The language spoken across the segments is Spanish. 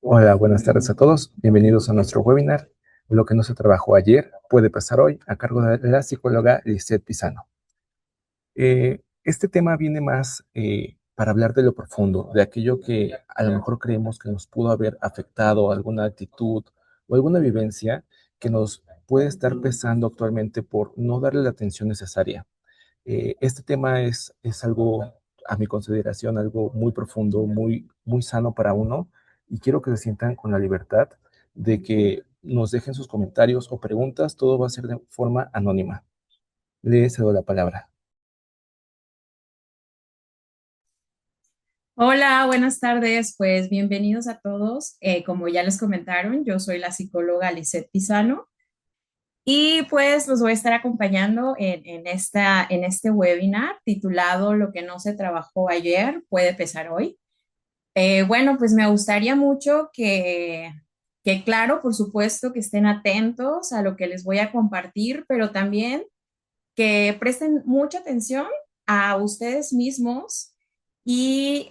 Hola, buenas tardes a todos. Bienvenidos a nuestro webinar. Lo que no se trabajó ayer puede pasar hoy, a cargo de la psicóloga Lisette Pisano. Este tema viene más para hablar de lo profundo, de aquello que a lo mejor creemos que nos pudo haber afectado, alguna actitud o alguna vivencia que nos puede estar pesando actualmente por no darle la atención necesaria. Este tema es algo, a mi consideración, algo muy profundo, muy sano para uno, y quiero que se sientan con la libertad de que nos dejen sus comentarios o preguntas. Todo va a ser de forma anónima. Le cedo la palabra. Hola, buenas tardes. Pues bienvenidos a todos. Como ya les comentaron, yo soy la psicóloga Lisette Pisano y pues los voy a estar acompañando en este webinar titulado Lo que no se trabajó ayer puede pesar hoy. Bueno, pues me gustaría mucho que, claro, por supuesto, que estén atentos a lo que les voy a compartir, pero también que presten mucha atención a ustedes mismos y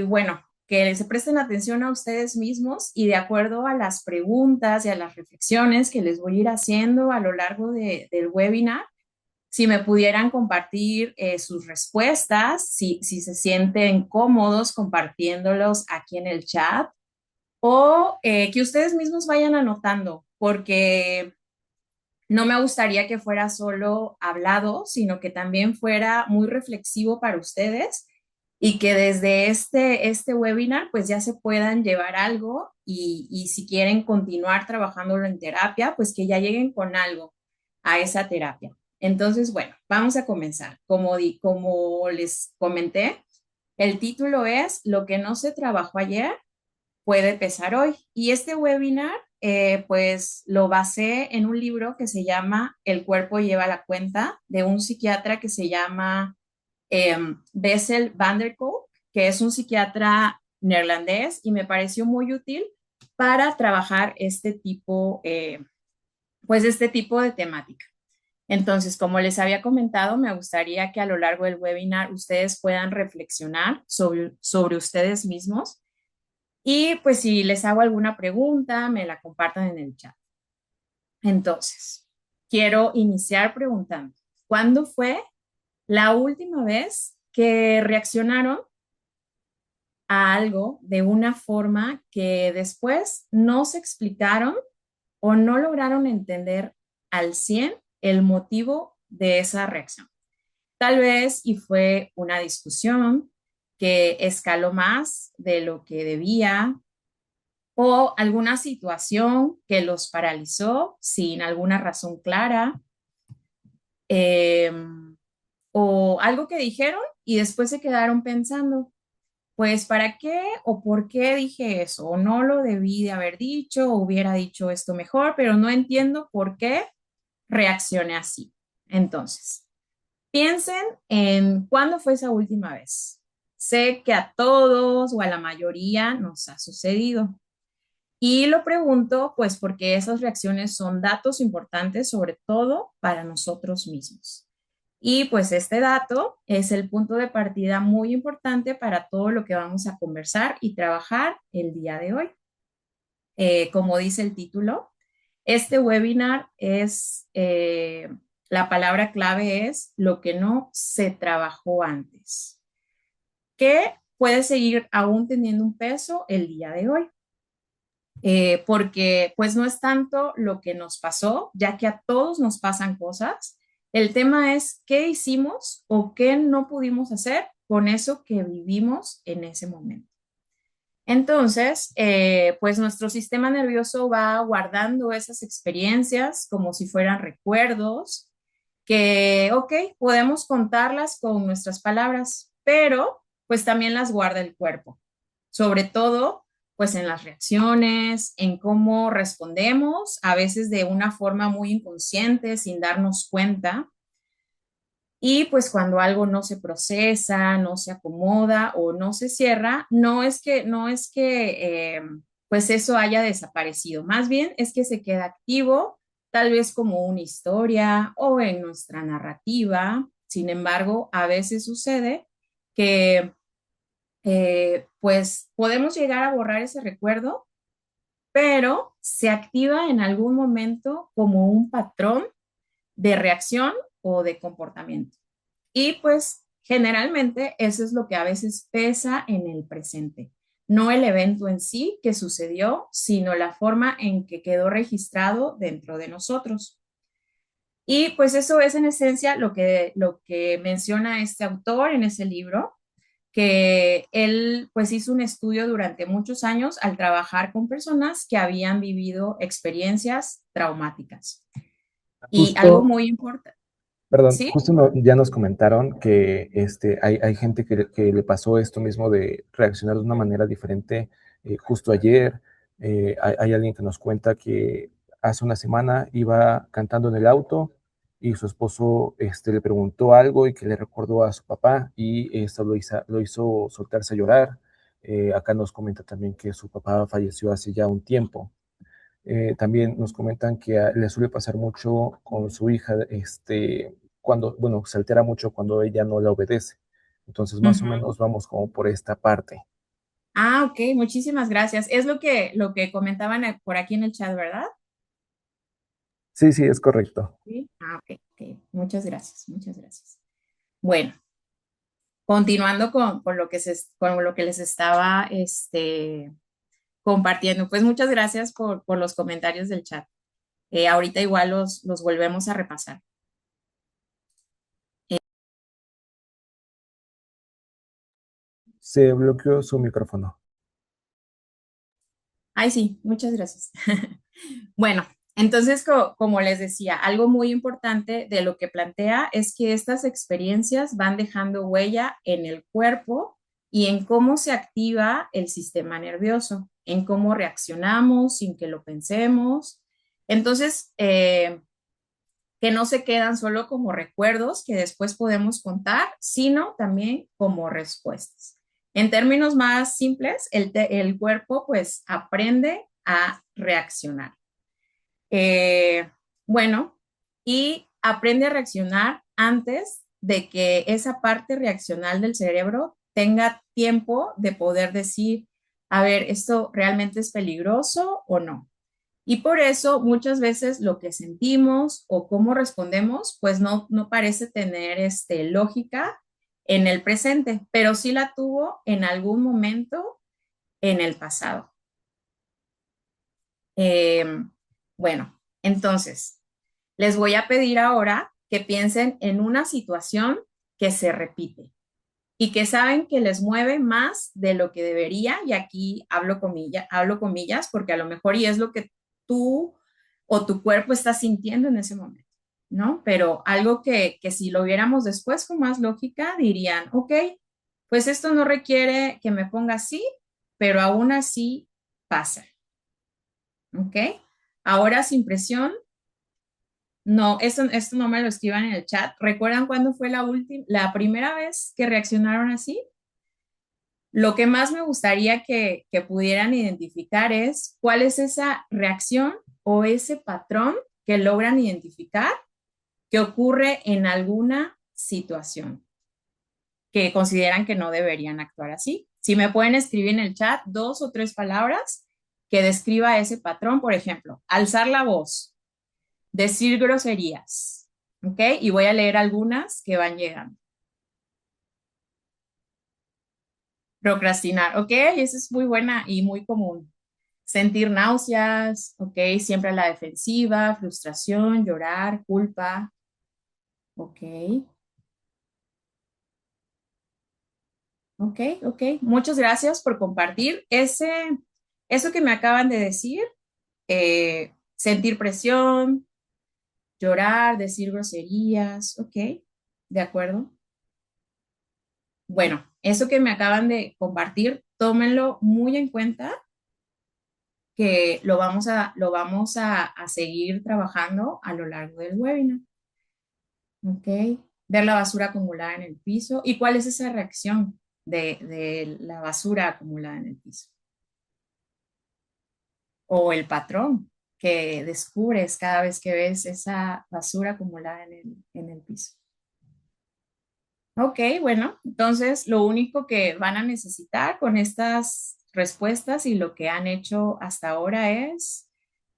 bueno, que se presten atención a ustedes mismos y de acuerdo a las preguntas y a las reflexiones que les voy a ir haciendo a lo largo del webinar, si me pudieran compartir sus respuestas, si se sienten cómodos compartiéndolos aquí en el chat o que ustedes mismos vayan anotando, porque no me gustaría que fuera solo hablado, sino que también fuera muy reflexivo para ustedes y que desde este webinar pues ya se puedan llevar algo y si quieren continuar trabajándolo en terapia, pues que ya lleguen con algo a esa terapia. Entonces, bueno, vamos a comenzar. Como les comenté, el título es Lo que no se trabajó ayer puede pesar hoy. Y este webinar, pues lo basé en un libro que se llama El cuerpo lleva la cuenta, de un psiquiatra que se llama Bessel van der Kolk, que es un psiquiatra neerlandés y me pareció muy útil para trabajar este tipo de temática. Entonces, como les había comentado, me gustaría que a lo largo del webinar ustedes puedan reflexionar sobre ustedes mismos y pues si les hago alguna pregunta, me la compartan en el chat. Entonces, quiero iniciar preguntando, ¿cuándo fue la última vez que reaccionaron a algo de una forma que después no se explicaron o no lograron entender al 100 el motivo de esa reacción? Tal vez y fue una discusión que escaló más de lo que debía o alguna situación que los paralizó sin alguna razón clara, eh, o algo que dijeron y después se quedaron pensando, pues, ¿para qué o por qué dije eso? O no lo debí de haber dicho, o hubiera dicho esto mejor, pero no entiendo por qué reaccioné así. Entonces, piensen en cuándo fue esa última vez. Sé que a todos o a la mayoría nos ha sucedido. Y lo pregunto, pues, porque esas reacciones son datos importantes, sobre todo para nosotros mismos. Y pues este dato es el punto de partida muy importante para todo lo que vamos a conversar y trabajar el día de hoy. Como dice el título, este webinar la palabra clave es lo que no se trabajó antes, que puede seguir aún teniendo un peso el día de hoy. Porque pues no es tanto lo que nos pasó, ya que a todos nos pasan cosas. El tema es qué hicimos o qué no pudimos hacer con eso que vivimos en ese momento. Entonces, pues nuestro sistema nervioso va guardando esas experiencias como si fueran recuerdos, que, ok, podemos contarlas con nuestras palabras, pero pues también las guarda el cuerpo, sobre todo pues en las reacciones, en cómo respondemos, a veces de una forma muy inconsciente, sin darnos cuenta. Y pues cuando algo no se procesa, no se acomoda o no se cierra, no es que pues eso haya desaparecido, más bien es que se queda activo, tal vez como una historia o en nuestra narrativa. Sin embargo, a veces sucede que pues podemos llegar a borrar ese recuerdo, pero se activa en algún momento como un patrón de reacción o de comportamiento. Y pues generalmente eso es lo que a veces pesa en el presente, no el evento en sí que sucedió, sino la forma en que quedó registrado dentro de nosotros. Y pues eso es en esencia lo que menciona este autor en ese libro, que él pues hizo un estudio durante muchos años al trabajar con personas que habían vivido experiencias traumáticas. Y algo Justo, muy importante, perdón, ¿sí? justo ya nos comentaron que hay gente que le pasó esto mismo de reaccionar de una manera diferente. Justo ayer hay alguien que nos cuenta que hace una semana iba cantando en el auto y su esposo le preguntó algo y que le recordó a su papá y esto lo hizo soltarse a llorar. Acá nos comenta también que su papá falleció hace ya un tiempo. También nos comentan que le suele pasar mucho con su hija, cuando, bueno, se altera mucho cuando ella no la obedece. Entonces, más o Ujú. menos vamos como por esta parte. Ah, ok, muchísimas gracias. Es lo que comentaban por aquí en el chat, ¿verdad? Sí, sí, es correcto. Sí. Ah, ok, ok. Muchas gracias, muchas gracias. Bueno, continuando con lo que les estaba compartiendo, pues muchas gracias por los comentarios del chat. Ahorita igual los volvemos a repasar. Se bloqueó su micrófono. Ay, sí, muchas gracias. Bueno, entonces, como les decía, algo muy importante de lo que plantea es que estas experiencias van dejando huella en el cuerpo y en cómo se activa el sistema nervioso, en cómo reaccionamos sin que lo pensemos. Entonces, que no se quedan solo como recuerdos que después podemos contar, sino también como respuestas. En términos más simples, el cuerpo pues aprende a reaccionar. Eh, bueno, y aprende a reaccionar antes de que esa parte reaccional del cerebro tenga tiempo de poder decir, a ver, ¿esto realmente es peligroso o no? Y por eso muchas veces lo que sentimos o cómo respondemos, pues no parece tener lógica en el presente, pero sí la tuvo en algún momento en el pasado. Eh, bueno, entonces, les voy a pedir ahora que piensen en una situación que se repite y que saben que les mueve más de lo que debería, y aquí hablo comillas, porque a lo mejor y es lo que tú o tu cuerpo está sintiendo en ese momento, ¿no? Pero algo que si lo viéramos después con más lógica, dirían, ok, pues esto no requiere que me ponga así, pero aún así pasa, ¿ok? Ahora sin presión, no, esto no me lo escriban en el chat. ¿Recuerdan cuándo fue la primera vez que reaccionaron así? Lo que más me gustaría que pudieran identificar es cuál es esa reacción o ese patrón que logran identificar que ocurre en alguna situación que consideran que no deberían actuar así. Si me pueden escribir en el chat dos o tres palabras que describa ese patrón, por ejemplo, alzar la voz, decir groserías, ¿ok? Y voy a leer algunas que van llegando. Procrastinar, ¿ok? Esa es muy buena y muy común. Sentir náuseas, ¿ok? Siempre a la defensiva, frustración, llorar, culpa, ¿ok? ¿Ok? ¿Ok? Muchas gracias por compartir eso que me acaban de decir, sentir presión, llorar, decir groserías, ¿ok? ¿De acuerdo? Bueno, eso que me acaban de compartir, tómenlo muy en cuenta, que a seguir trabajando a lo largo del webinar. ¿Ok? Ver la basura acumulada en el piso. ¿Y cuál es esa reacción de la basura acumulada en el piso? O el patrón que descubres cada vez que ves esa basura acumulada en el piso. Ok, bueno, entonces lo único que van a necesitar con estas respuestas y lo que han hecho hasta ahora es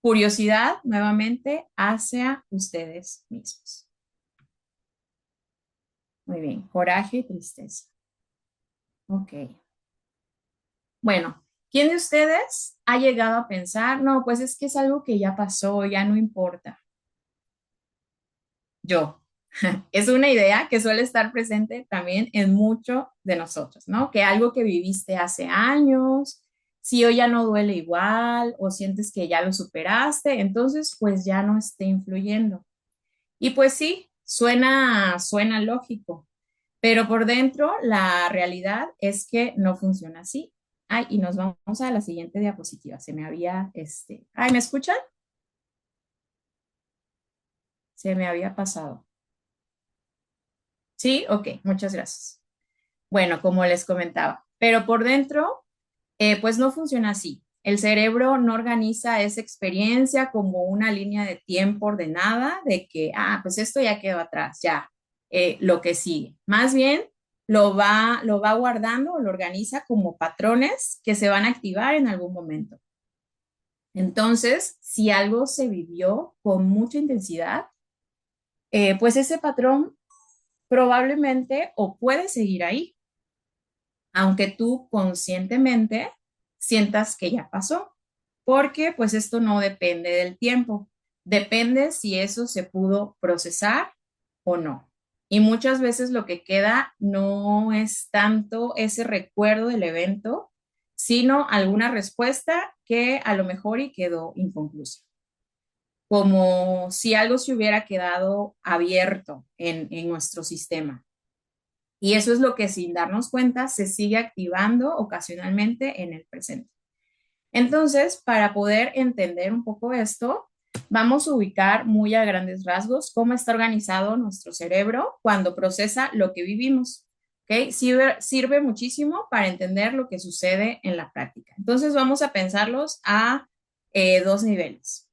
curiosidad nuevamente hacia ustedes mismos. Muy bien, coraje y tristeza. Ok. Bueno, ¿quién de ustedes ha llegado a pensar, no, pues es que es algo que ya pasó, ya no importa? Yo. Es una idea que suele estar presente también en mucho de nosotros, ¿no? Que algo que viviste hace años, si hoy ya no duele igual o sientes que ya lo superaste, entonces pues ya no esté influyendo. Y pues sí, suena lógico, pero por dentro la realidad es que no funciona así. Ay, y nos vamos a la siguiente diapositiva. Se me había, ay, ¿me escuchan? Se me había pasado. Sí, ok, muchas gracias. Bueno, como les comentaba, pero por dentro, pues no funciona así. El cerebro no organiza esa experiencia como una línea de tiempo ordenada de que, pues esto ya quedó atrás, ya, lo que sigue. Más bien, lo va guardando, lo organiza como patrones que se van a activar en algún momento. Entonces, si algo se vivió con mucha intensidad, pues ese patrón probablemente o puede seguir ahí aunque tú conscientemente sientas que ya pasó, porque pues esto no depende del tiempo, depende si eso se pudo procesar o no. Y muchas veces lo que queda no es tanto ese recuerdo del evento, sino alguna respuesta que a lo mejor y quedó inconclusa, como si algo se hubiera quedado abierto en nuestro sistema. Y eso es lo que sin darnos cuenta se sigue activando ocasionalmente en el presente. Entonces, para poder entender un poco esto, vamos a ubicar muy a grandes rasgos cómo está organizado nuestro cerebro cuando procesa lo que vivimos. ¿Okay? Sirve muchísimo para entender lo que sucede en la práctica. Entonces, vamos a pensarlos a dos niveles.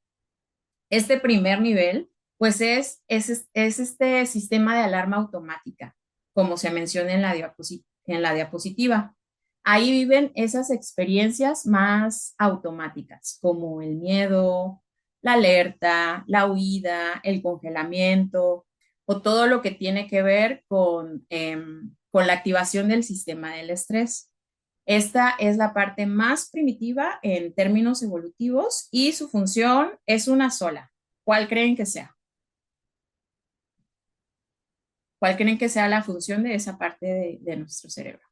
Este primer nivel, pues es este sistema de alarma automática, como se menciona en la diapositiva. Ahí viven esas experiencias más automáticas, como el miedo, la alerta, la huida, el congelamiento o todo lo que tiene que ver con la activación del sistema del estrés. Esta es la parte más primitiva en términos evolutivos y su función es una sola. ¿Cuál creen que sea? ¿Cuál creen que sea la función de esa parte de nuestro cerebro?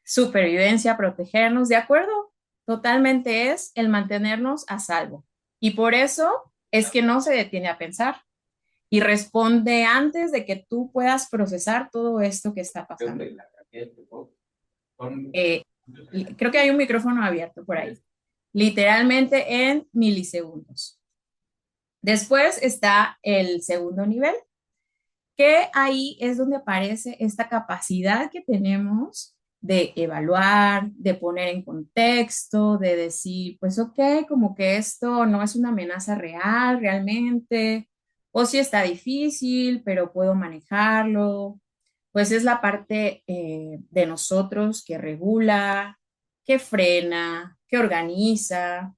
Supervivencia, protegernos, ¿de acuerdo? Totalmente es el mantenernos a salvo. Y por eso es que no se detiene a pensar y responde antes de que tú puedas procesar todo esto que está pasando. Eh, Creo que hay un micrófono abierto por ahí. Literalmente en milisegundos. Después está el segundo nivel, que ahí es donde aparece esta capacidad que tenemos de evaluar, de poner en contexto, de decir, pues ok, como que esto no es una amenaza real realmente, o si está difícil, pero puedo manejarlo. Pues es la parte de nosotros que regula, que frena, que organiza,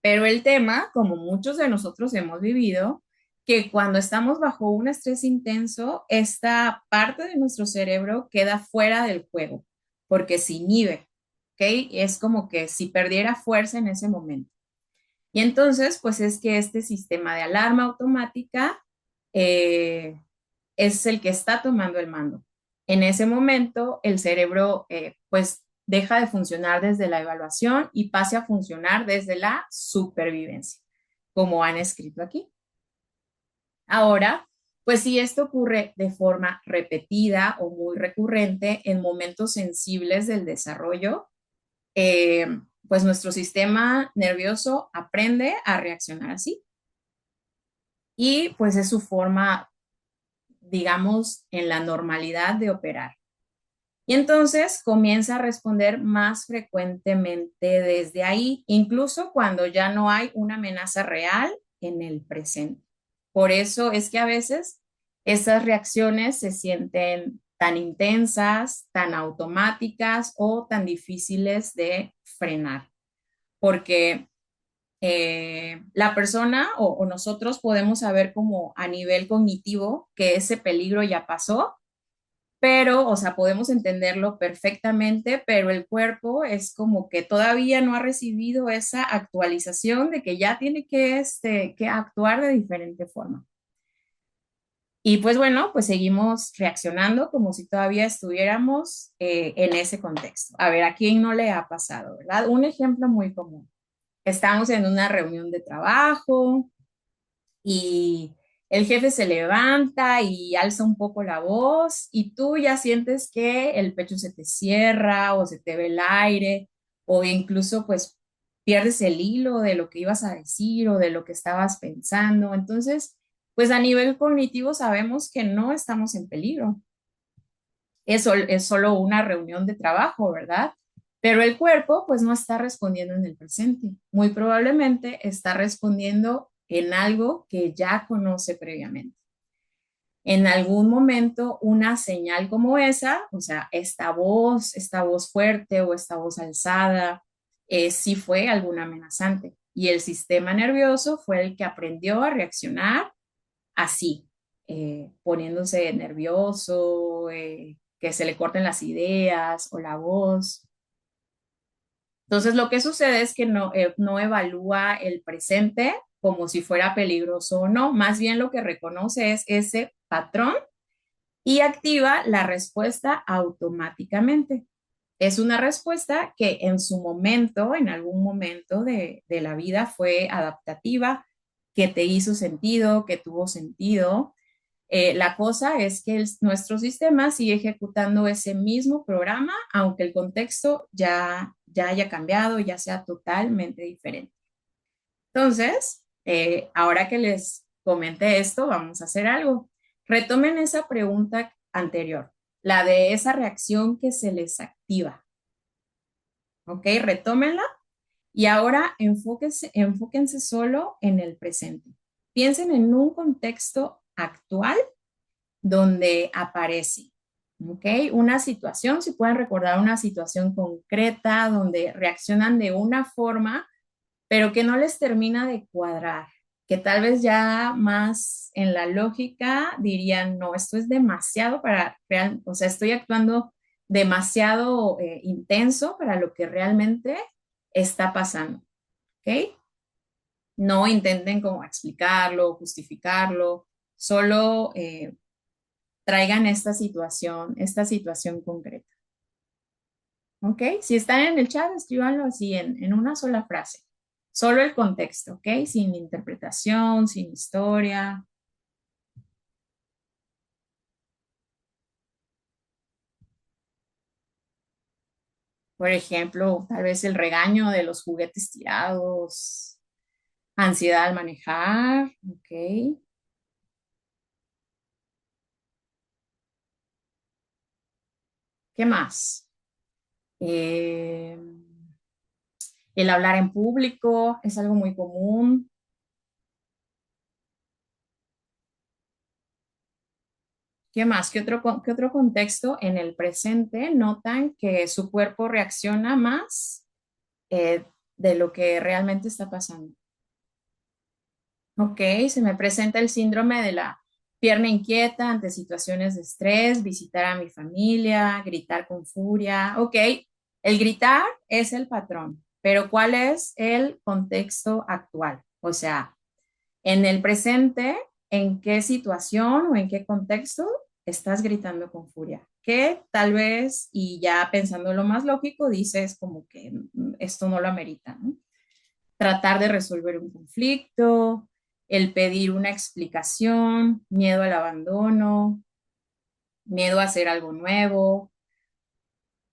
pero el tema, como muchos de nosotros hemos vivido, que cuando estamos bajo un estrés intenso, esta parte de nuestro cerebro queda fuera del juego, porque se inhibe, ¿ok? Es como que si perdiera fuerza en ese momento. Y entonces, pues es que este sistema de alarma automática eh, es el que está tomando el mando. En ese momento, el cerebro, pues, deja de funcionar desde la evaluación y pase a funcionar desde la supervivencia, como han escrito aquí. Ahora, pues si esto ocurre de forma repetida o muy recurrente en momentos sensibles del desarrollo, eh, pues nuestro sistema nervioso aprende a reaccionar así. Y pues es su forma, digamos, en la normalidad de operar. Y entonces comienza a responder más frecuentemente desde ahí, incluso cuando ya no hay una amenaza real en el presente. Por eso es que a veces esas reacciones se sienten tan intensas, tan automáticas o tan difíciles de frenar, porque la persona o nosotros podemos saber como a nivel cognitivo que ese peligro ya pasó, pero, o sea, podemos entenderlo perfectamente, pero el cuerpo es como que todavía no ha recibido esa actualización de que ya tiene que actuar de diferente forma. Y pues bueno, pues seguimos reaccionando como si todavía estuviéramos en ese contexto. A ver, ¿a quién no le ha pasado, verdad? Un ejemplo muy común. Estamos en una reunión de trabajo y el jefe se levanta y alza un poco la voz y tú ya sientes que el pecho se te cierra o se te ve el aire o incluso pues pierdes el hilo de lo que ibas a decir o de lo que estabas pensando. Entonces, pues a nivel cognitivo sabemos que no estamos en peligro. Eso es solo una reunión de trabajo, ¿verdad? Pero el cuerpo pues no está respondiendo en el presente. Muy probablemente está respondiendo en algo que ya conoce previamente. En algún momento una señal como esa, o sea, esta voz fuerte o esta voz alzada, sí fue alguna amenazante. Y el sistema nervioso fue el que aprendió a reaccionar así, poniéndose nervioso, que se le corten las ideas o la voz. Entonces, lo que sucede es que no evalúa el presente como si fuera peligroso o no, más bien lo que reconoce es ese patrón y activa la respuesta automáticamente. Es una respuesta que en su momento, en algún momento de la vida fue adaptativa, que te hizo sentido, que tuvo sentido. La cosa es que nuestro sistema sigue ejecutando ese mismo programa, aunque el contexto ya haya cambiado, ya sea totalmente diferente. Entonces, ahora que les comenté esto, vamos a hacer algo. Retomen esa pregunta anterior, la de esa reacción que se les activa. ¿Ok? Retómenla y ahora enfóquense solo en el presente. Piensen en un contexto actual donde aparece, ¿ok? Una situación, si pueden recordar una situación concreta donde reaccionan de una forma, pero que no les termina de cuadrar, que tal vez ya más en la lógica dirían, no, esto es demasiado para real, o sea, estoy actuando demasiado intenso para lo que realmente está pasando, ¿ok? No intenten como explicarlo, justificarlo, solo traigan esta situación concreta. ¿Ok? Si están en el chat, escríbanlo así en una sola frase. Solo el contexto, ¿ok? Sin interpretación, sin historia. Por ejemplo, tal vez el regaño de los juguetes tirados, ansiedad al manejar, ¿ok? ¿Qué más? Eh, el hablar en público es algo muy común. ¿Qué más? ¿Qué otro contexto en el presente notan que su cuerpo reacciona más de lo que realmente está pasando? Ok, se me presenta el síndrome de la pierna inquieta ante situaciones de estrés, visitar a mi familia, gritar con furia. Ok, el gritar es el patrón, pero ¿cuál es el contexto actual? O sea, en el presente, ¿en qué situación o en qué contexto estás gritando con furia? Que tal vez, y ya pensando lo más lógico, dices como que esto no lo amerita, ¿no? Tratar de resolver un conflicto, el pedir una explicación, miedo al abandono, miedo a hacer algo nuevo.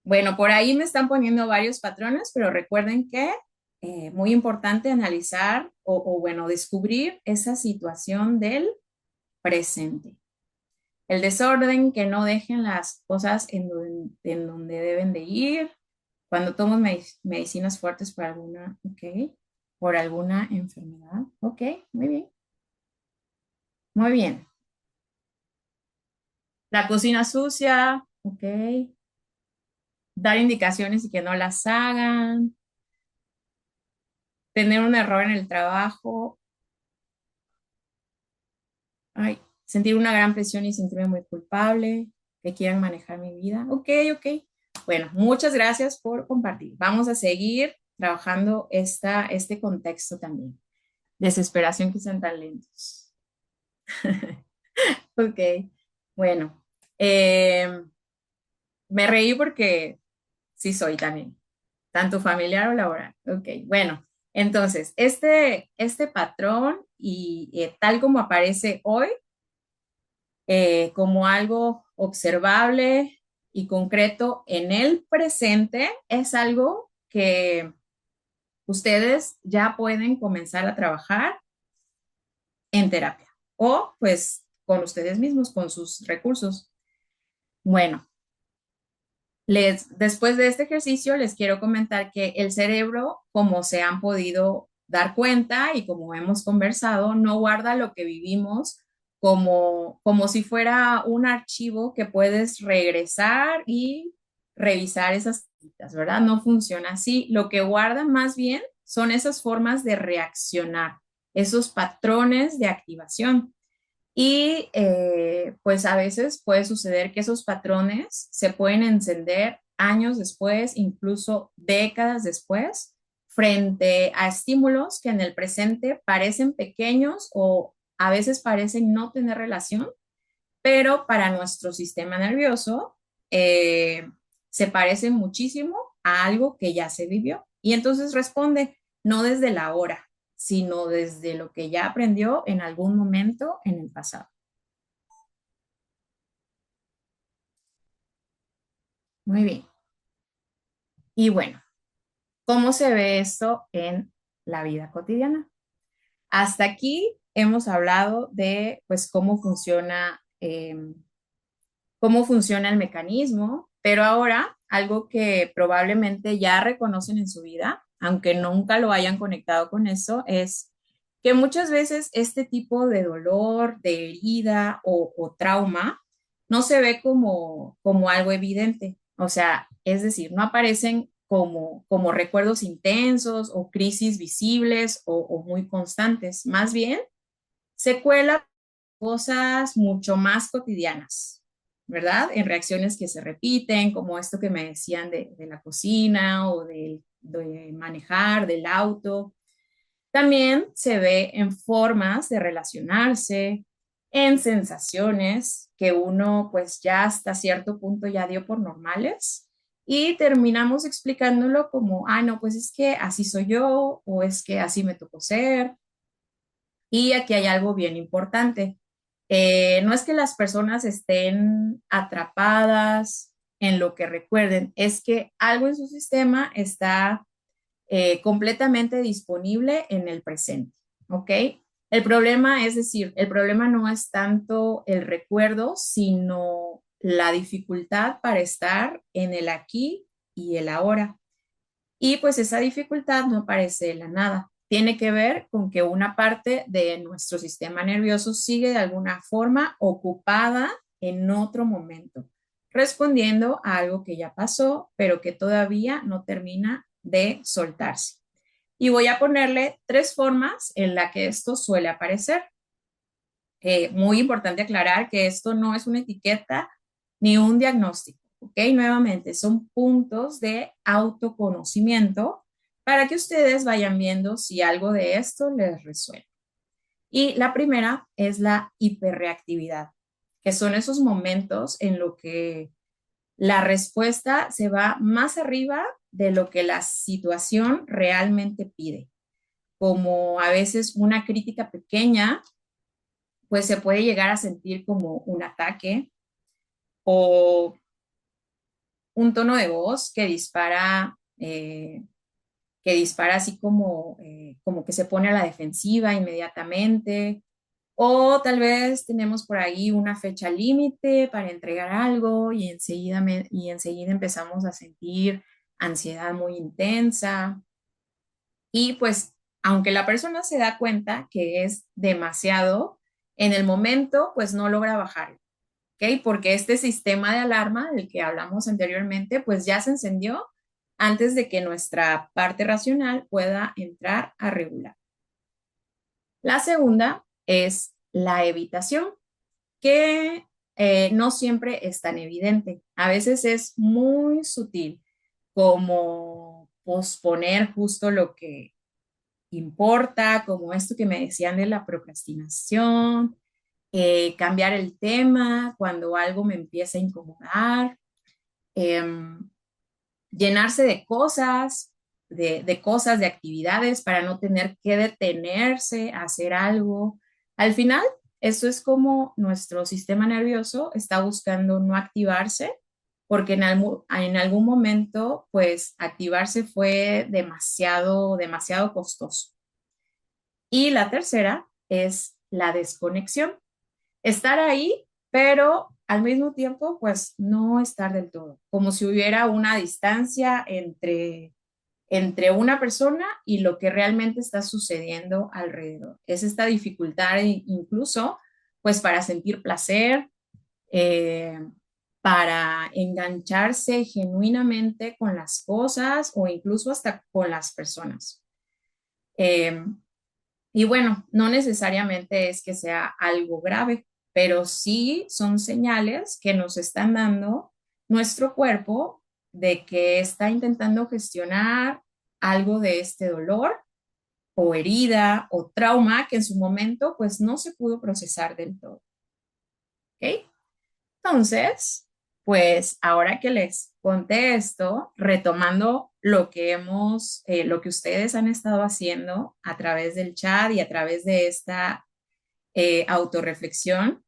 Bueno, por ahí me están poniendo varios patrones, pero recuerden que muy importante analizar bueno, descubrir esa situación del presente. El desorden, que no dejen las cosas en donde deben de ir. Cuando tomo medicinas fuertes por alguna, ok, por alguna enfermedad. Ok, muy bien. Muy bien. La cocina sucia, ok. Dar indicaciones y que no las hagan. Tener un error en el trabajo. Ay, sentir una gran presión y sentirme muy culpable. Que quieran manejar mi vida. Ok, ok. Bueno, muchas gracias por compartir. Vamos a seguir trabajando este contexto también. Desesperación que sean tan lentos. Ok, bueno. eh, Me reí porque sí soy también, tanto familiar o laboral. Ok, bueno, entonces, este patrón y tal como aparece hoy, como algo observable y concreto en el presente, es algo que ustedes ya pueden comenzar a trabajar en terapia o pues con ustedes mismos, con sus recursos. Bueno, después de este ejercicio, les quiero comentar que el cerebro, como se han podido dar cuenta y como hemos conversado, no guarda lo que vivimos como si fuera un archivo que puedes regresar y revisar esas citas, ¿verdad? No funciona así. Lo que guarda más bien son esas formas de reaccionar, esos patrones de activación. Y pues a veces puede suceder que esos patrones se pueden encender años después, incluso décadas después, frente a estímulos que en el presente parecen pequeños o a veces parecen no tener relación, pero para nuestro sistema nervioso eh, se parecen muchísimo a algo que ya se vivió. Y entonces responde no desde la hora, sino desde lo que ya aprendió en algún momento en el pasado. Muy bien. Y bueno, ¿cómo se ve esto en la vida cotidiana? Hasta aquí hemos hablado de, pues, cómo funciona el mecanismo, pero ahora algo que probablemente ya reconocen en su vida, aunque nunca lo hayan conectado con eso, es que muchas veces este tipo de dolor, de herida o trauma no se ve como algo evidente. O sea, es decir, no aparecen como recuerdos intensos o crisis visibles o muy constantes. Más bien, se cuela cosas mucho más cotidianas, ¿verdad? En reacciones que se repiten, como esto que me decían de la cocina o de manejar, del auto. También se ve en formas de relacionarse, en sensaciones que uno pues ya hasta cierto punto ya dio por normales y terminamos explicándolo como, ah, no, pues es que así soy yo o es que así me tocó ser. Y aquí hay algo bien importante. No es que las personas estén atrapadas en lo que recuerden, es que algo en su sistema está completamente disponible en el presente, ¿ok? El problema, es decir, el problema no es tanto el recuerdo, sino la dificultad para estar en el aquí y el ahora. Y pues esa dificultad no aparece de la nada. Tiene que ver con que una parte de nuestro sistema nervioso sigue de alguna forma ocupada en otro momento, respondiendo a algo que ya pasó, pero que todavía no termina de soltarse. Y voy a ponerle tres formas en la que esto suele aparecer. Muy importante aclarar que esto no es una etiqueta ni un diagnóstico, ¿ok? Nuevamente, son puntos de autoconocimiento para que ustedes vayan viendo si algo de esto les resuena. Y la primera es la hiperreactividad, que son esos momentos en lo que la respuesta se va más arriba de lo que la situación realmente pide, como a veces una crítica pequeña pues se puede llegar a sentir como un ataque o un tono de voz que dispara así como que se pone a la defensiva inmediatamente. O tal vez tenemos por ahí una fecha límite para entregar algo y enseguida empezamos a sentir ansiedad muy intensa. Y pues, aunque la persona se da cuenta que es demasiado, en el momento, pues no logra bajar. ¿ok? Porque este sistema de alarma del que hablamos anteriormente, pues ya se encendió antes de que nuestra parte racional pueda entrar a regular. La segunda es la evitación, que no siempre es tan evidente. A veces es muy sutil, como posponer justo lo que importa, como esto que me decían de la procrastinación, cambiar el tema cuando algo me empieza a incomodar, em, llenarse de cosas, de actividades para no tener que detenerse a hacer algo. Al final, eso es como nuestro sistema nervioso está buscando no activarse porque en algún momento, pues, activarse fue demasiado, demasiado costoso. Y la tercera es la desconexión. Estar ahí, pero al mismo tiempo, pues no estar del todo, como si hubiera una distancia entre una persona y lo que realmente está sucediendo alrededor. Es esta dificultad incluso, pues para sentir placer, eh, para engancharse genuinamente con las cosas o incluso hasta con las personas. Eh, y bueno, no necesariamente es que sea algo grave, pero sí son señales que nos están dando nuestro cuerpo de que está intentando gestionar algo de este dolor o herida o trauma que en su momento pues no se pudo procesar del todo. ¿Ok? Entonces, pues ahora que les conté esto, retomando lo que ustedes han estado haciendo a través del chat y a través de esta autorreflexión,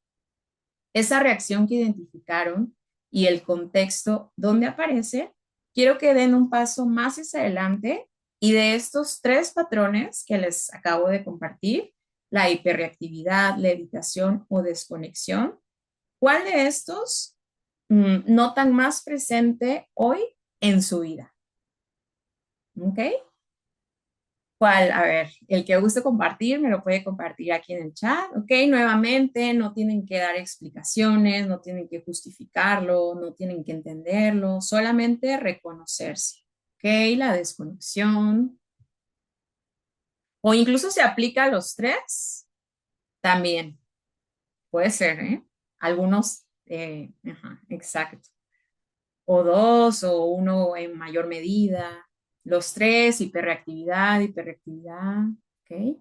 esa reacción que identificaron y el contexto donde aparece, quiero que den un paso más hacia adelante y de estos tres patrones que les acabo de compartir, la hiperreactividad, la evitación o desconexión, ¿cuál de estos notan más presente hoy en su vida? ¿Ok? ¿Cuál? A ver, el que guste compartir me lo puede compartir aquí en el chat, ¿ok? Nuevamente, no tienen que dar explicaciones, no tienen que justificarlo, no tienen que entenderlo, solamente reconocerse, ¿ok? La desconexión, o incluso se aplica a los tres, también puede ser, ¿eh? Algunos, ajá, exacto. O dos, o uno en mayor medida. Los tres, hiperreactividad, hiperreactividad, ¿ok?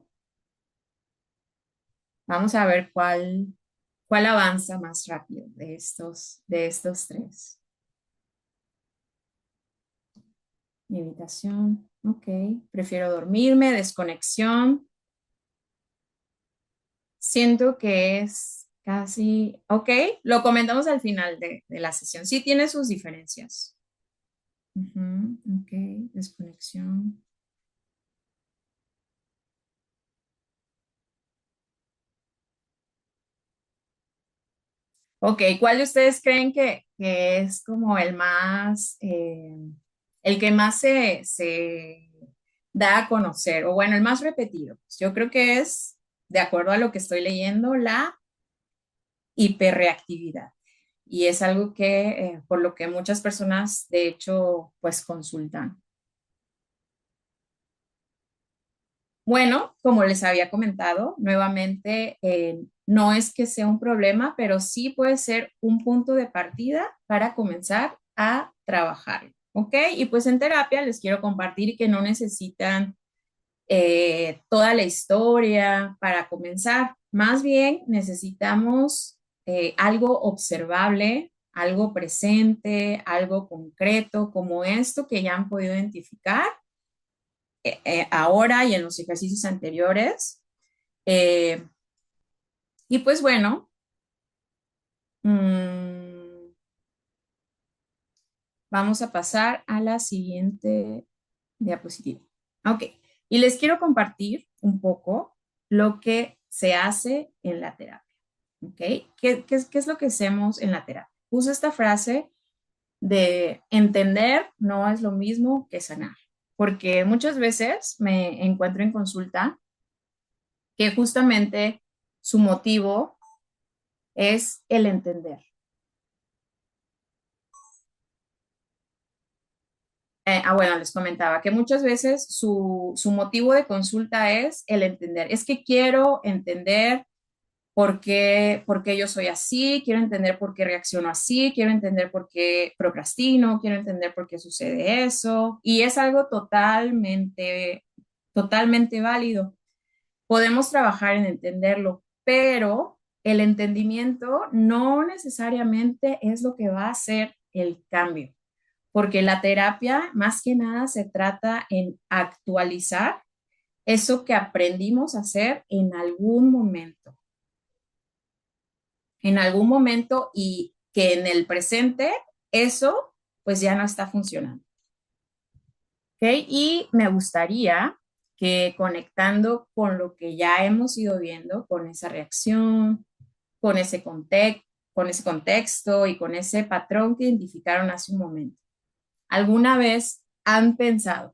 Vamos a ver cuál avanza más rápido de estos tres. Meditación, ok. Prefiero dormirme, desconexión. Siento que es casi, ok. Lo comentamos al final de la sesión. Sí tiene sus diferencias. Ujú, ok, desconexión. Ok, ¿cuál de ustedes creen que es como el que más se da a conocer? O bueno, el más repetido. Pues yo creo que es, de acuerdo a lo que estoy leyendo, la hiperreactividad. Y es algo que, por lo que muchas personas, de hecho, pues consultan. Bueno, como les había comentado, nuevamente, no es que sea un problema, pero sí puede ser un punto de partida para comenzar a trabajar. ¿Ok? Y pues en terapia les quiero compartir que no necesitan toda la historia para comenzar. Más bien necesitamos algo observable, algo presente, algo concreto, como esto que ya han podido identificar ahora y en los ejercicios anteriores. Eh, y pues bueno, mmm, vamos a pasar a la siguiente diapositiva. Ok, y les quiero compartir un poco lo que se hace en la terapia. Ok, ¿qué es lo que hacemos en la terapia? Uso esta frase de entender no es lo mismo que sanar, porque muchas veces me encuentro en consulta que justamente su motivo es el entender. Bueno, les comentaba que muchas veces su motivo de consulta es el entender. Es que quiero entender por qué yo soy así, quiero entender por qué reacciono así, quiero entender por qué procrastino, quiero entender por qué sucede eso. Y es algo totalmente válido. Podemos trabajar en entenderlo, pero el entendimiento no necesariamente es lo que va a hacer el cambio, porque la terapia más que nada se trata en actualizar eso que aprendimos a hacer en algún momento y que en el presente eso pues ya no está funcionando. ¿Ok? Y me gustaría que conectando con lo que ya hemos ido viendo, con esa reacción, con con ese contexto y con ese patrón que identificaron hace un momento, ¿alguna vez han pensado,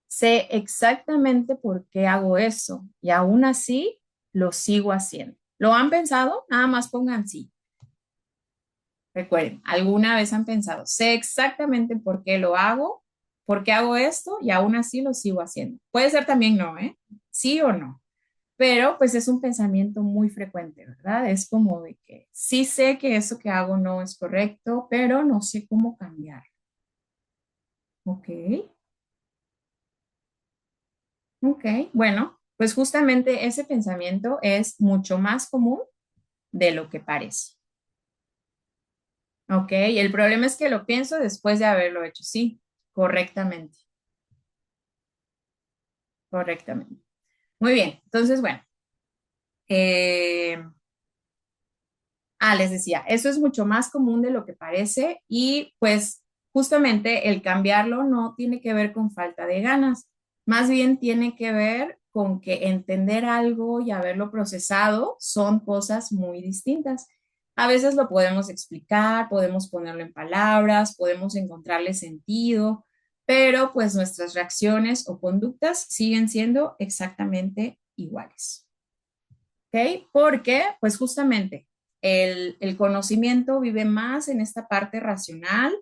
sé exactamente por qué hago eso y aún así lo sigo haciendo? ¿Lo han pensado? Nada más pongan sí. Recuerden, ¿alguna vez han pensado, sé exactamente por qué lo hago, por qué hago esto y aún así lo sigo haciendo? Puede ser también no, ¿eh? Sí o no. Pero pues es un pensamiento muy frecuente, ¿verdad? Es como de que sí sé que eso que hago no es correcto, pero no sé cómo cambiar. Ok, ok. Bueno, pues justamente ese pensamiento es mucho más común de lo que parece. Ok, el problema es que lo pienso después de haberlo hecho, sí, correctamente, correctamente. Muy bien, entonces, bueno, eh, les decía, eso es mucho más común de lo que parece y pues justamente el cambiarlo no tiene que ver con falta de ganas, más bien tiene que ver con que entender algo y haberlo procesado son cosas muy distintas. A veces lo podemos explicar, podemos ponerlo en palabras, podemos encontrarle sentido, pero pues nuestras reacciones o conductas siguen siendo exactamente iguales. ¿Ok? Porque, pues justamente, el conocimiento vive más en esta parte racional,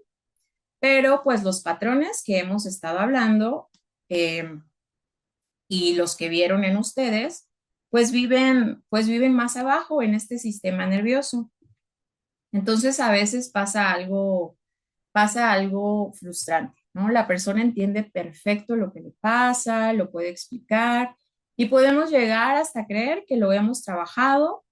pero pues los patrones que hemos estado hablando eh, y los que vieron en ustedes, pues viven más abajo en este sistema nervioso. Entonces, a veces pasa algo frustrante, ¿no? La persona entiende perfecto lo que le pasa, lo puede explicar y podemos llegar hasta creer que lo hemos trabajado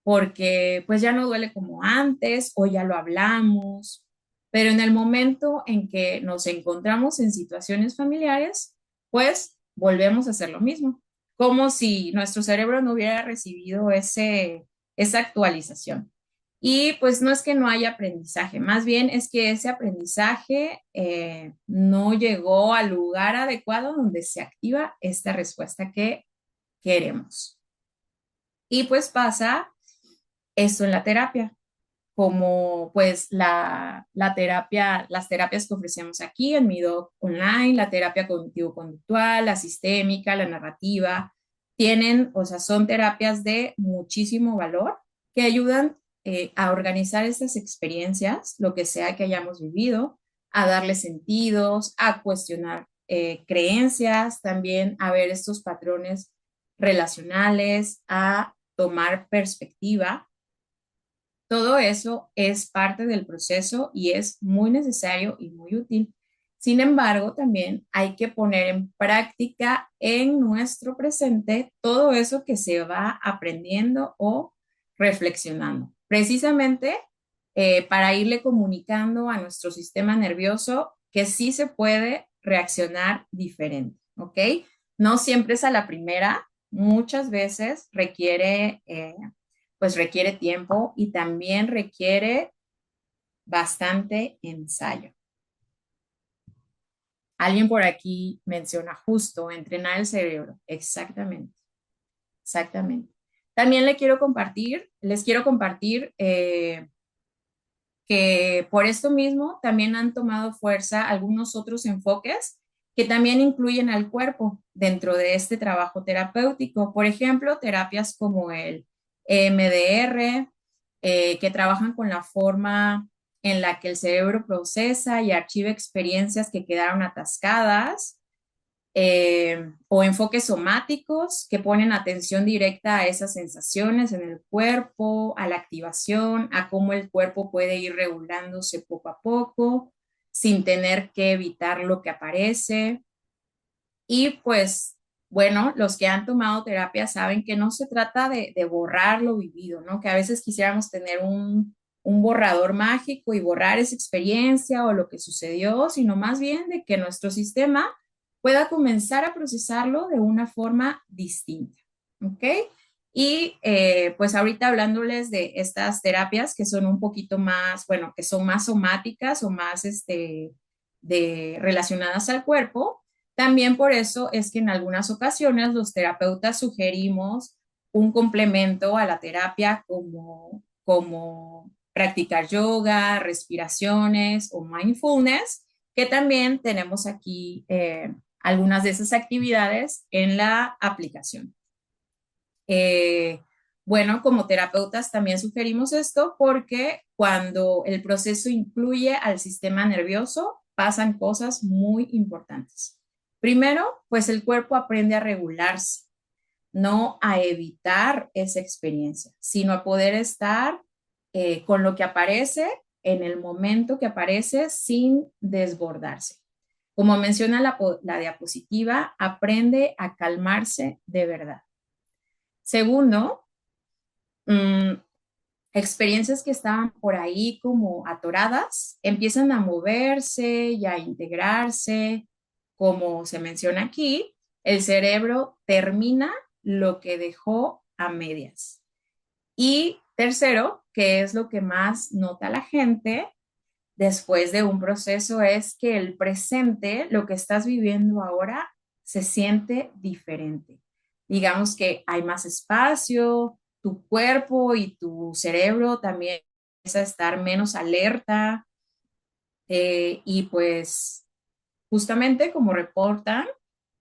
porque pues ya no duele como antes o ya lo hablamos, pero en el momento en que nos encontramos en situaciones familiares, pues volvemos a hacer lo mismo, como si nuestro cerebro no hubiera recibido esa actualización. Y pues no es que no haya aprendizaje, más bien es que ese aprendizaje no llegó al lugar adecuado donde se activa esta respuesta que queremos. Y pues pasa eso en la terapia, como pues la terapia, las terapias que ofrecemos aquí en mi doc online, la terapia cognitivo-conductual, la sistémica, la narrativa, tienen, o sea, son terapias de muchísimo valor que ayudan a organizar estas experiencias, lo que sea que hayamos vivido, a darle sentidos, a cuestionar creencias, también a ver estos patrones relacionales, a tomar perspectiva. Todo eso es parte del proceso y es muy necesario y muy útil. Sin embargo, también hay que poner en práctica en nuestro presente todo eso que se va aprendiendo o reflexionando, precisamente para irle comunicando a nuestro sistema nervioso que sí se puede reaccionar diferente, ¿ok? No siempre es a la primera, muchas veces pues requiere tiempo y también requiere bastante ensayo. Alguien por aquí menciona justo entrenar el cerebro. Exactamente, exactamente. También les quiero compartir que por esto mismo también han tomado fuerza algunos otros enfoques que también incluyen al cuerpo dentro de este trabajo terapéutico. Por ejemplo, terapias como el MDR, que trabajan con la forma en la que el cerebro procesa y archiva experiencias que quedaron atascadas, o enfoques somáticos que ponen atención directa a esas sensaciones en el cuerpo, a la activación, a cómo el cuerpo puede ir regulándose poco a poco sin tener que evitar lo que aparece. Y pues, bueno, los que han tomado terapia saben que no se trata de borrar lo vivido, ¿no? Que a veces quisiéramos tener un borrador mágico y borrar esa experiencia o lo que sucedió, sino más bien de que nuestro sistema pueda comenzar a procesarlo de una forma distinta, ¿ok? Y pues ahorita hablándoles de estas terapias que son un poquito más, bueno, que son más somáticas o más relacionadas al cuerpo. También por eso es que en algunas ocasiones los terapeutas sugerimos un complemento a la terapia como practicar yoga, respiraciones o mindfulness, que también tenemos aquí algunas de esas actividades en la aplicación. Eh, bueno, como terapeutas también sugerimos esto porque cuando el proceso incluye al sistema nervioso, pasan cosas muy importantes. Primero, pues el cuerpo aprende a regularse, no a evitar esa experiencia, sino a poder estar con lo que aparece en el momento que aparece sin desbordarse. Como menciona la diapositiva, aprende a calmarse de verdad. Segundo, mmm, experiencias que estaban por ahí como atoradas empiezan a moverse y a integrarse, como se menciona aquí, el cerebro termina lo que dejó a medias. Y tercero, que es lo que más nota la gente después de un proceso, es que el presente, lo que estás viviendo ahora, se siente diferente. Digamos que hay más espacio, tu cuerpo y tu cerebro también empieza a estar menos alerta, y pues justamente como reportan,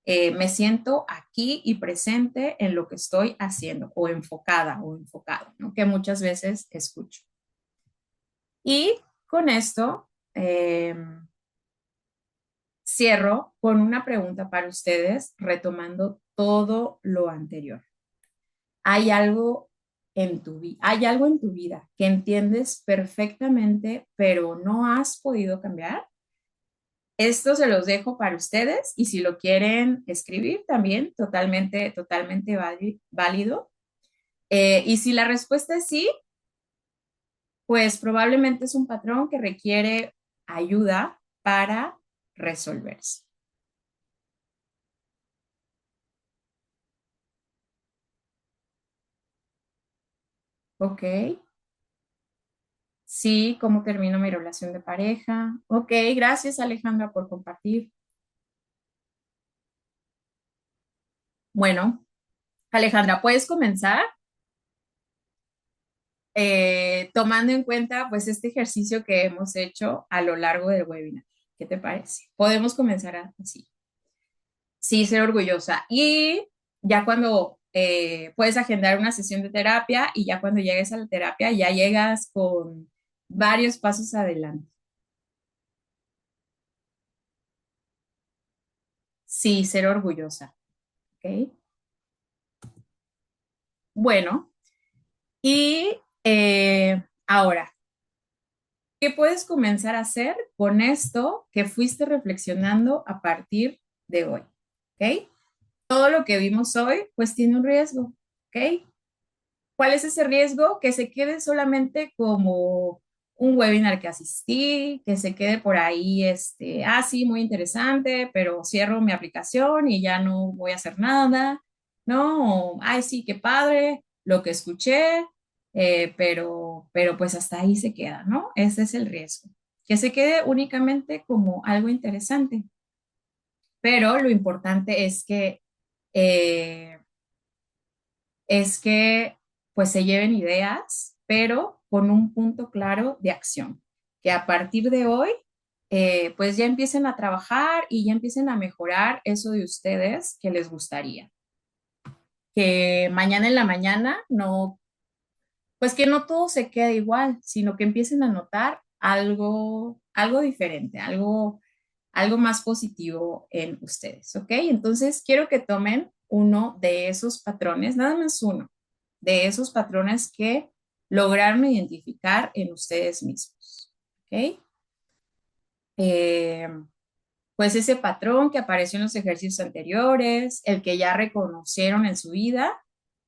me siento aquí y presente en lo que estoy haciendo o enfocada o enfocado, ¿no? Que muchas veces escucho. Y con esto cierro con una pregunta para ustedes, retomando todo lo anterior. ¿Hay algo en tu vida que entiendes perfectamente, pero no has podido cambiar? Esto se los dejo para ustedes y si lo quieren escribir también, totalmente válido. Y si la respuesta es sí, pues probablemente es un patrón que requiere ayuda para resolverse. ¿Ok? Sí, ¿cómo termino mi relación de pareja? Ok, gracias Alejandra por compartir. Bueno, Alejandra, puedes comenzar tomando en cuenta pues este ejercicio que hemos hecho a lo largo del webinar. ¿Qué te parece? Podemos comenzar así. Sí, ser orgullosa. Y ya cuando puedes agendar una sesión de terapia y ya cuando llegues a la terapia ya llegas con varios pasos adelante. Sí, ser orgullosa. ¿Ok? Bueno, y ahora, ¿qué puedes comenzar a hacer con esto que fuiste reflexionando a partir de hoy? ¿Ok? Todo lo que vimos hoy, pues tiene un riesgo. ¿Ok? ¿Cuál es ese riesgo? Que se quede solamente como un webinar que asistí, que se quede por ahí, sí, muy interesante, pero cierro mi aplicación y ya no voy a hacer nada, ¿no? O, ay, sí, qué padre, lo que escuché, pero pues hasta ahí se queda, ¿no? Ese es el riesgo. Que se quede únicamente como algo interesante, pero lo importante eh, es que pues se lleven ideas, pero con un punto claro de acción, que a partir de hoy pues ya empiecen a trabajar y ya empiecen a mejorar eso de ustedes que les gustaría. Que mañana en la mañana no, pues que no todo se quede igual, sino que empiecen a notar algo diferente, algo más positivo en ustedes, ¿ok? Entonces, quiero que tomen uno de esos patrones, nada más uno, de esos patrones que lograron identificar en ustedes mismos, ¿ok? Eh, pues ese patrón que apareció en los ejercicios anteriores, el que ya reconocieron en su vida,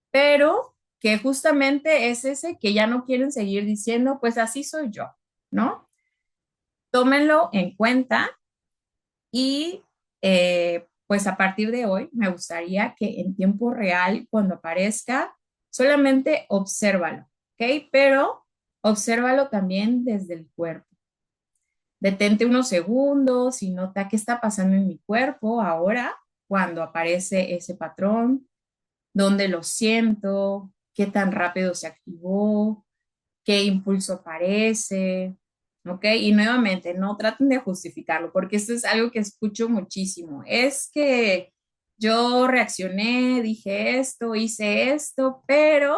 pero que justamente es ese que ya no quieren seguir diciendo, pues así soy yo, ¿no? Tómenlo en cuenta y pues a partir de hoy me gustaría que en tiempo real, cuando aparezca, solamente obsérvalo, ¿ok? Pero obsérvalo también desde el cuerpo. Detente unos segundos y nota qué está pasando en mi cuerpo ahora cuando aparece ese patrón, dónde lo siento, qué tan rápido se activó, qué impulso aparece, ¿ok? Y nuevamente, no traten de justificarlo, porque esto es algo que escucho muchísimo. Es que yo reaccioné, dije esto, hice esto, pero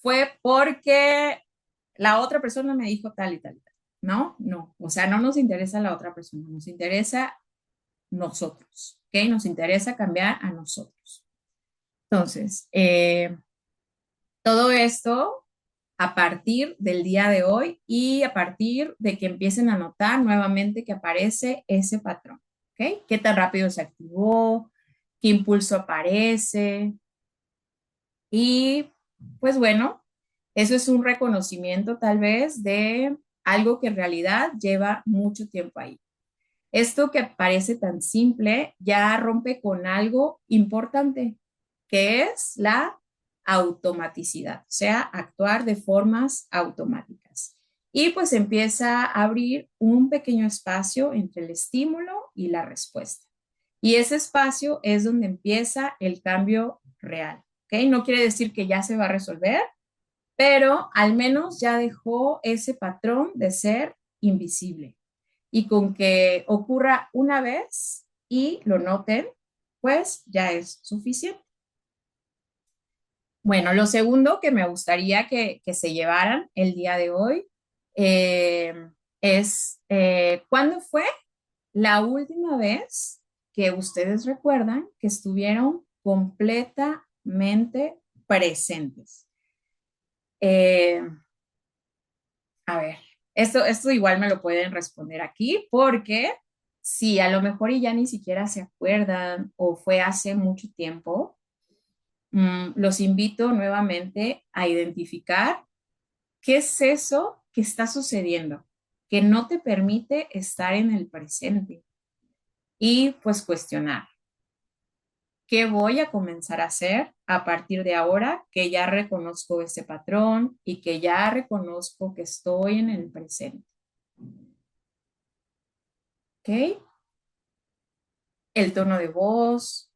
fue porque la otra persona me dijo tal y tal y tal. No, no, o sea, no nos interesa la otra persona, nos interesa nosotros, ¿ok? Nos interesa cambiar a nosotros. Entonces, todo esto a partir del día de hoy y a partir de que empiecen a notar nuevamente que aparece ese patrón, ¿ok? ¿Qué tan rápido se activó? ¿Qué impulso aparece? Y pues bueno, eso es un reconocimiento tal vez de algo que en realidad lleva mucho tiempo ahí. Esto que parece tan simple ya rompe con algo importante, que es la automaticidad, o sea, actuar de formas automáticas. Y pues empieza a abrir un pequeño espacio entre el estímulo y la respuesta. Y ese espacio es donde empieza el cambio real, ¿ok? No quiere decir que ya se va a resolver, pero al menos ya dejó ese patrón de ser invisible y con que ocurra una vez y lo noten, pues ya es suficiente. Bueno, lo segundo que me gustaría que se llevaran el día de hoy eh, es ¿cuándo fue la última vez que ustedes recuerdan que estuvieron completamente presentes? Eh, A ver, esto igual me lo pueden responder aquí porque si a lo mejor y ya ni siquiera se acuerdan o fue hace mucho tiempo, los invito nuevamente a identificar qué es eso que está sucediendo, que no te permite estar en el presente y pues cuestionar. ¿Qué voy a comenzar a hacer a partir de ahora que ya reconozco ese patrón y que ya reconozco que estoy en el presente? ¿Ok? El tono de voz.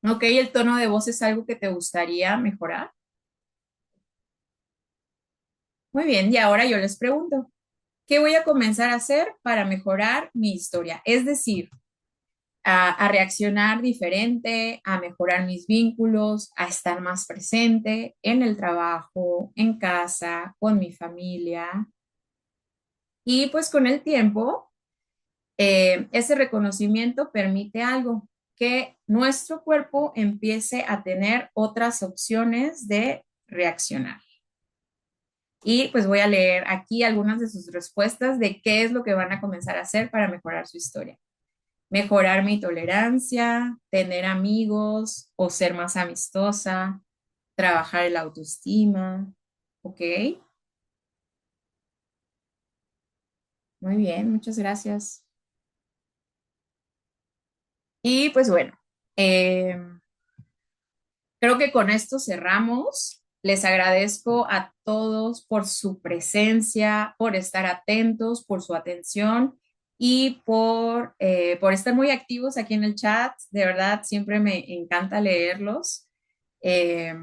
Ok, el tono de voz es algo que te gustaría mejorar. Muy bien, y ahora yo les pregunto, ¿qué voy a comenzar a hacer para mejorar mi historia? Es decir, a reaccionar diferente, a mejorar mis vínculos, a estar más presente en el trabajo, en casa, con mi familia. Y pues con el tiempo, ese reconocimiento permite algo, que nuestro cuerpo empiece a tener otras opciones de reaccionar. Y pues voy a leer aquí algunas de sus respuestas de qué es lo que van a comenzar a hacer para mejorar su historia. Mejorar mi tolerancia, tener amigos o ser más amistosa, trabajar el autoestima. ¿Ok? Muy bien, muchas gracias. Y pues bueno, eh, creo que con esto cerramos. Les agradezco a todos por su presencia, por estar atentos, por su atención y por estar muy activos aquí en el chat. De verdad, siempre me encanta leerlos. Eh,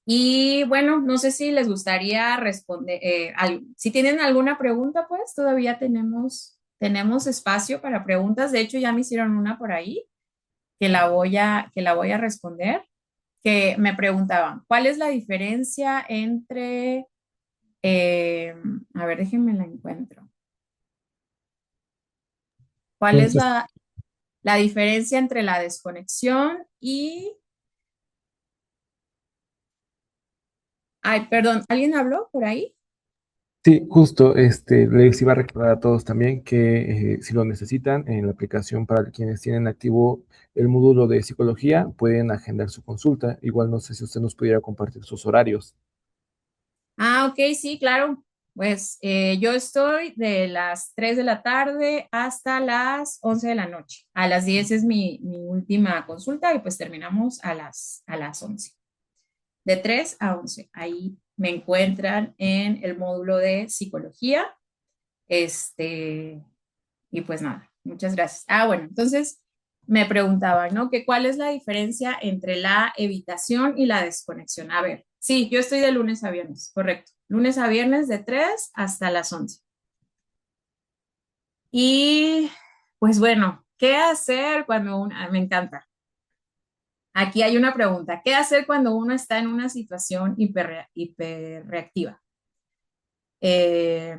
y bueno, no sé si les gustaría responder, si tienen alguna pregunta, pues todavía tenemos espacio para preguntas. De hecho, ya me hicieron una por ahí que la voy a responder. que me preguntaban, ¿cuál es la diferencia entre, eh, a ver, déjenme la encuentro. ¿Cuál es Entonces, la diferencia entre la desconexión y, ay, perdón, ¿alguien habló por ahí? sí, justo, les iba a recordar a todos también que si lo necesitan, en la aplicación para quienes tienen activo el módulo de psicología, pueden agendar su consulta. Igual no sé si usted nos pudiera compartir sus horarios. Ah, ok, sí, claro. Pues yo estoy de las 3 de la tarde hasta las 11 de la noche. A las 10 es mi última consulta y pues terminamos a las 11. De 3 a 11. Ahí me encuentran en el módulo de psicología. Este, y pues nada, muchas gracias. Ah, bueno, entonces me preguntaba, ¿no? Que cuál es la diferencia entre la evitación y la desconexión. A ver, sí, yo estoy de lunes a viernes, correcto. Lunes a viernes de 3 hasta las 11. Y pues bueno, ¿qué hacer cuando uno, me encanta. Aquí hay una pregunta, ¿qué hacer cuando uno está en una situación hiperreactiva? Eh,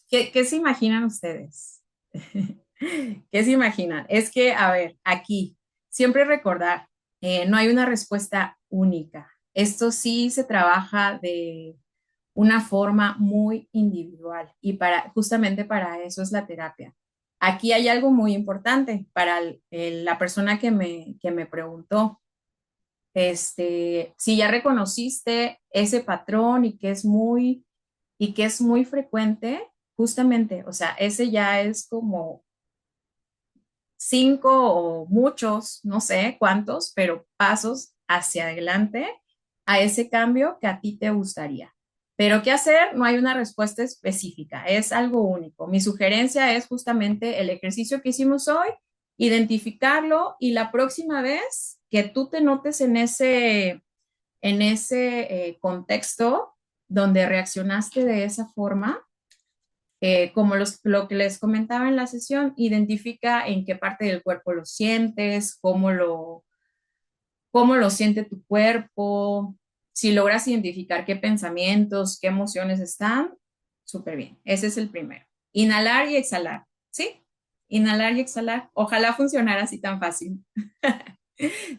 ¿qué se imaginan ustedes? ¿Qué se imaginan? Es que, a ver, aquí, siempre recordar, no hay una respuesta única. Esto sí se trabaja de una forma muy individual y justamente para eso es la terapia. Aquí hay algo muy importante para la persona que me preguntó. Si ya reconociste ese patrón y que es muy frecuente, justamente, o sea, ese ya es como 5 o muchos, no sé cuántos, pero pasos hacia adelante a ese cambio que a ti te gustaría. Pero ¿qué hacer? No hay una respuesta específica, es algo único. Mi sugerencia es justamente el ejercicio que hicimos hoy, identificarlo y la próxima vez que tú te notes en ese contexto donde reaccionaste de esa forma, como lo que les comentaba en la sesión, identifica en qué parte del cuerpo lo sientes, cómo lo siente tu cuerpo, si logras identificar qué pensamientos, qué emociones están, súper bien. Ese es el primero. Inhalar y exhalar, ¿sí? Inhalar y exhalar. Ojalá funcionara así tan fácil.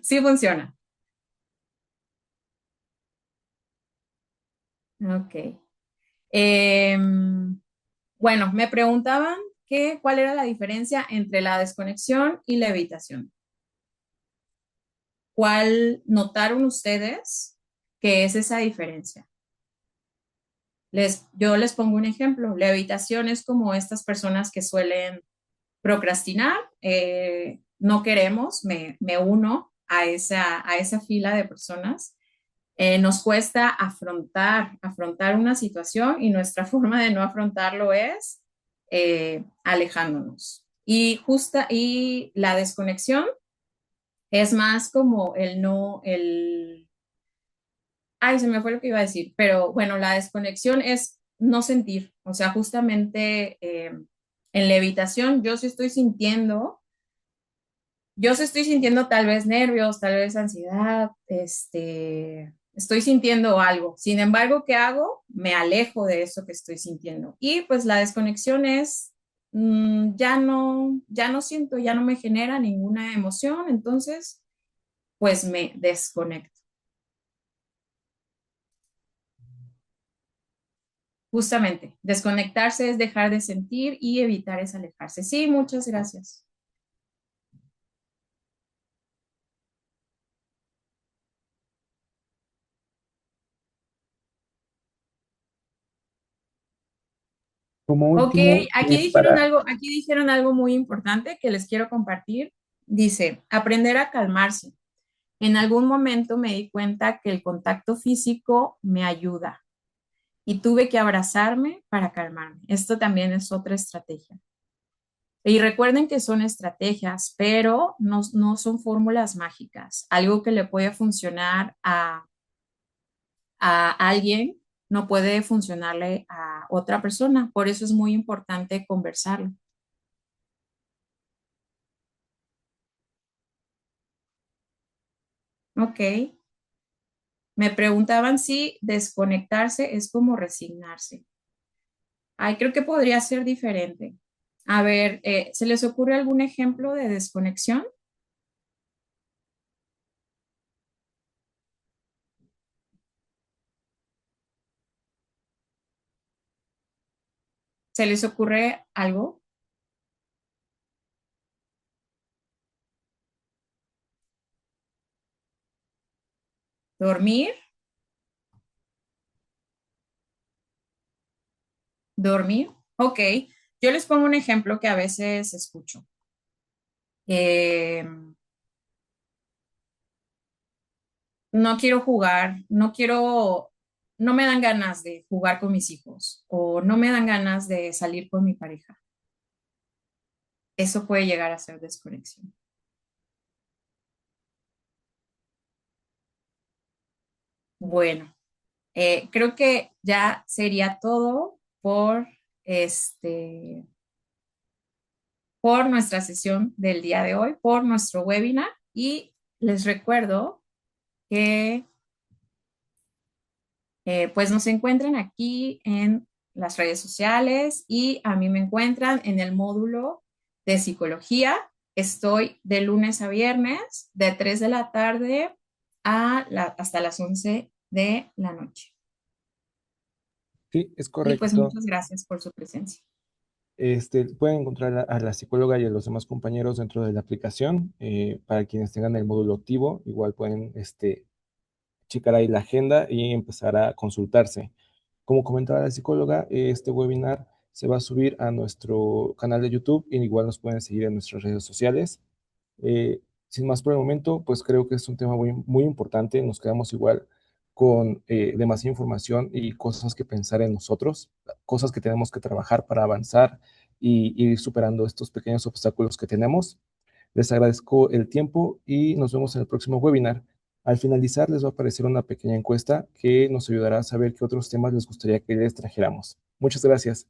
Sí funciona. Ok. Bueno, me preguntaban cuál era la diferencia entre la desconexión y la evitación. ¿Cuál notaron ustedes que es esa diferencia? Yo les pongo un ejemplo. La evitación es como estas personas que suelen procrastinar. No queremos, me uno a esa fila de personas. Nos cuesta afrontar una situación y nuestra forma de no afrontarlo es alejándonos. Y la desconexión es más como el no, el ay, se me fue lo que iba a decir, pero bueno, la desconexión es no sentir, o sea, justamente en la evitación yo sí estoy sintiendo tal vez nervios, tal vez ansiedad, estoy sintiendo algo. Sin embargo, ¿qué hago? Me alejo de eso que estoy sintiendo. Y pues la desconexión es, ya no siento, ya no me genera ninguna emoción, entonces pues me desconecto. Justamente, desconectarse es dejar de sentir y evitar es alejarse. Sí, muchas gracias. Como Ok, último, para... aquí dijeron algo muy importante que les quiero compartir. Dice, aprender a calmarse. En algún momento me di cuenta que el contacto físico me ayuda y tuve que abrazarme para calmarme. Esto también es otra estrategia. Y recuerden que son estrategias, pero no son fórmulas mágicas. Algo que le puede funcionar a alguien no puede funcionarle a otra persona. Por eso es muy importante conversarlo. Ok. Me preguntaban si desconectarse es como resignarse. Ay, creo que podría ser diferente. A ver, ¿se les ocurre algún ejemplo de desconexión? ¿Se les ocurre algo? ¿Dormir? ¿Dormir? Ok. Yo les pongo un ejemplo que a veces escucho. Eh, no quiero jugar, no me dan ganas de jugar con mis hijos o no me dan ganas de salir con mi pareja. Eso puede llegar a ser desconexión. Bueno, creo que ya sería todo este, por nuestra sesión del día de hoy, por nuestro webinar y les recuerdo que pues nos encuentran aquí en las redes sociales y a mí me encuentran en el módulo de psicología. Estoy de lunes a viernes, de 3 de la tarde hasta las 11 de la noche. Sí, es Y pues correcto. muchas gracias por su presencia. Pueden encontrar a la psicóloga y a los demás compañeros dentro de la aplicación. Para quienes tengan el módulo activo, igual pueden checar ahí la agenda y empezar a consultarse. Como comentaba la psicóloga, este webinar se va a subir a nuestro canal de YouTube y igual nos pueden seguir en nuestras redes sociales. Sin más por el momento, pues creo que es un tema muy, muy importante. Nos quedamos igual con demasiada información y cosas que pensar en nosotros, cosas que tenemos que trabajar para avanzar y ir superando estos pequeños obstáculos que tenemos. Les agradezco el tiempo y nos vemos en el próximo webinar. Al finalizar, les va a aparecer una pequeña encuesta que nos ayudará a saber qué otros temas les gustaría que les trajéramos. Muchas gracias.